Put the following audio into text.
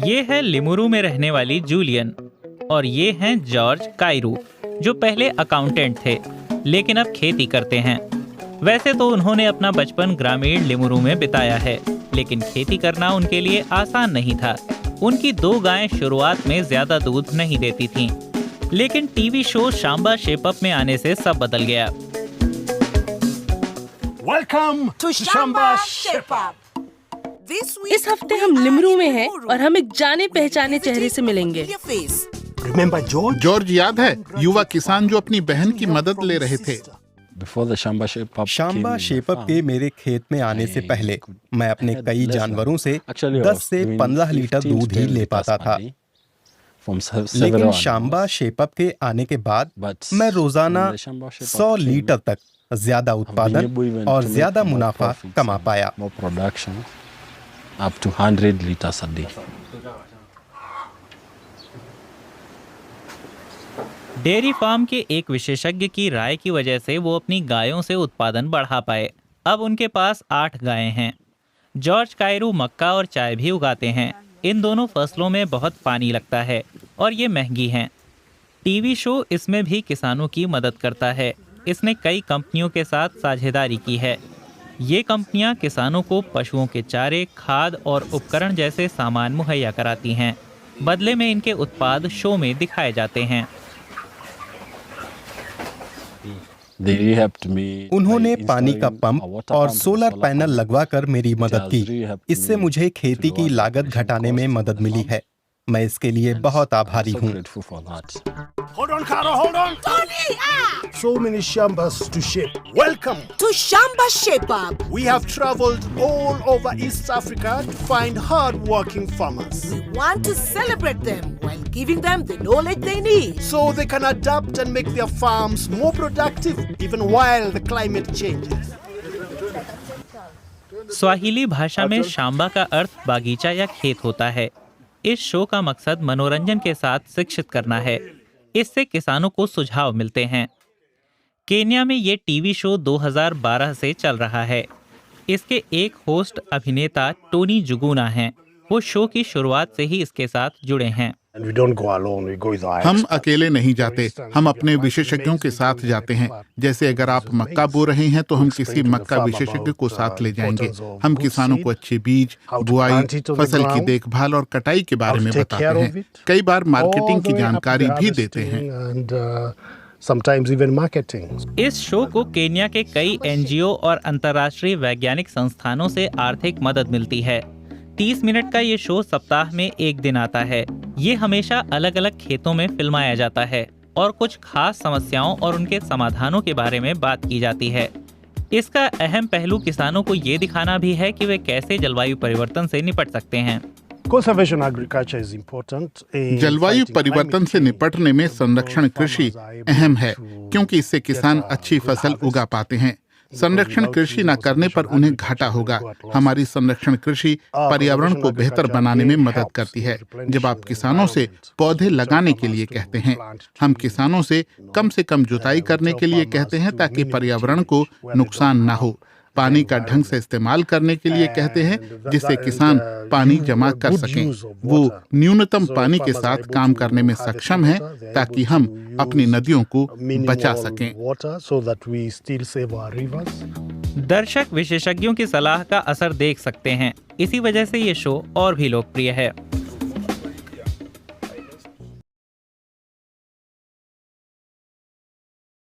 ये है लिमुरु में रहने वाली जूलियन और ये हैं जॉर्ज कायरू, जो पहले अकाउंटेंट थे लेकिन अब खेती करते हैं। वैसे तो उन्होंने अपना बचपन ग्रामीण लिमुरु में बिताया है, लेकिन खेती करना उनके लिए आसान नहीं था। उनकी 2 गायें शुरुआत में ज्यादा दूध नहीं देती थीं, लेकिन TV show Shamba shape up में आने से सब बदल गया। Welcome to Shamba shape up. इस हफ्ते हम लिमरू में हैं और हम एक जाने पहचाने चेहरे से मिलेंगे। रिमेंबर जॉर्ज याद है, युवा किसान जो अपनी बहन की मदद ले रहे थे। शांबा शेप अप के मेरे खेत में आने से पहले मैं अपने कई जानवरों से 10 से 15 लीटर दूध ही ले पाता था, लेकिन शांबा शेप अप के आने के बाद मैं रोजाना 100 लीटर तक ज्यादा उत्पादन और ज्यादा मुनाफा कमा पाया। Up to 100 liters a day. Dairy farm के एक विशेषज्ञ की राय की वजह से वो अपनी गायों से उत्पादन बढ़ा पाए। अब उनके पास 8 गायें हैं। जॉर्ज कायरू मक्का और चाय भी उगाते हैं। इन दोनों फसलों में बहुत पानी लगता है और ये महंगी हैं। टीवी शो इसमें भी किसानों की मदद करता है। इसने कई कंपनियों के साथ साझेदारी की है। ये कंपनियां किसानों को पशुओं के चारे, खाद और उपकरण जैसे सामान मुहैया कराती हैं। बदले में इनके उत्पाद शो में दिखाए जाते हैं। उन्होंने पानी का पंप और सोलर पैनल लगवाकर मेरी मदद की। इससे मुझे खेती की लागत घटाने में मदद मिली है। मैं इसके लिए बहुत आभारी हूँ। Hold on, Carol, hold on. Tony, So many shambas to shape. Welcome to Shamba Shape Up. We have traveled all over East Africa to find hard-working farmers. We want to celebrate them while giving them the knowledge they need, so they can adapt and make their farms more productive even while the climate changes. Swahili भाषा में शांबा का अर्थ बागीचा या खेत होता है। इस show का मकसद मनोरंजन के साथ शिक्षित करना है। इससे किसानों को सुझाव मिलते हैं। केन्या में ये टीवी शो 2012 से चल रहा है। इसके एक होस्ट अभिनेता टोनी जुगुना हैं। वो शो की शुरुआत से ही इसके साथ जुड़े हैं। हम अकेले नहीं जाते, हम अपने विशेषज्ञों के साथ जाते हैं। जैसे अगर आप मक्का बो रहे हैं तो हम किसी मक्का विशेषज्ञ को साथ ले जाएंगे। हम किसानों को अच्छे बीज, बुआई, फसल की देखभाल और कटाई के बारे में बताते हैं। कई बार मार्केटिंग की जानकारी भी देते हैं। इस शो को केन्या के कई एनजीओ और अंतर्राष्ट्रीय वैज्ञानिक संस्थानों से आर्थिक मदद मिलती है। 30 मिनट का ये शो सप्ताह में 1 दिन आता है। ये हमेशा अलग अलग खेतों में फिल्माया जाता है और कुछ खास समस्याओं और उनके समाधानों के बारे में बात की जाती है। इसका अहम पहलू किसानों को ये दिखाना भी है कि वे कैसे जलवायु परिवर्तन से निपट सकते हैं। जलवायु परिवर्तन से निपटने में संरक्षण कृषि अहम है, क्योंकि इससे किसान अच्छी फसल उगा पाते हैं। संरक्षण कृषि न करने पर उन्हें घाटा होगा। हमारी संरक्षण कृषि पर्यावरण को बेहतर बनाने में मदद करती है। जब आप किसानों से पौधे लगाने के लिए कहते हैं, हम किसानों से कम जुताई करने के लिए कहते हैं ताकि पर्यावरण को नुकसान न हो। पानी का ढंग से इस्तेमाल करने के लिए कहते हैं, जिससे किसान पानी जमा कर सकें। वो न्यूनतम पानी के साथ काम करने में सक्षम हैं ताकि हम अपनी नदियों को बचा सकें। दर्शक विशेषज्ञों की सलाह का असर देख सकते हैं। इसी वजह से ये शो और भी लोकप्रिय है।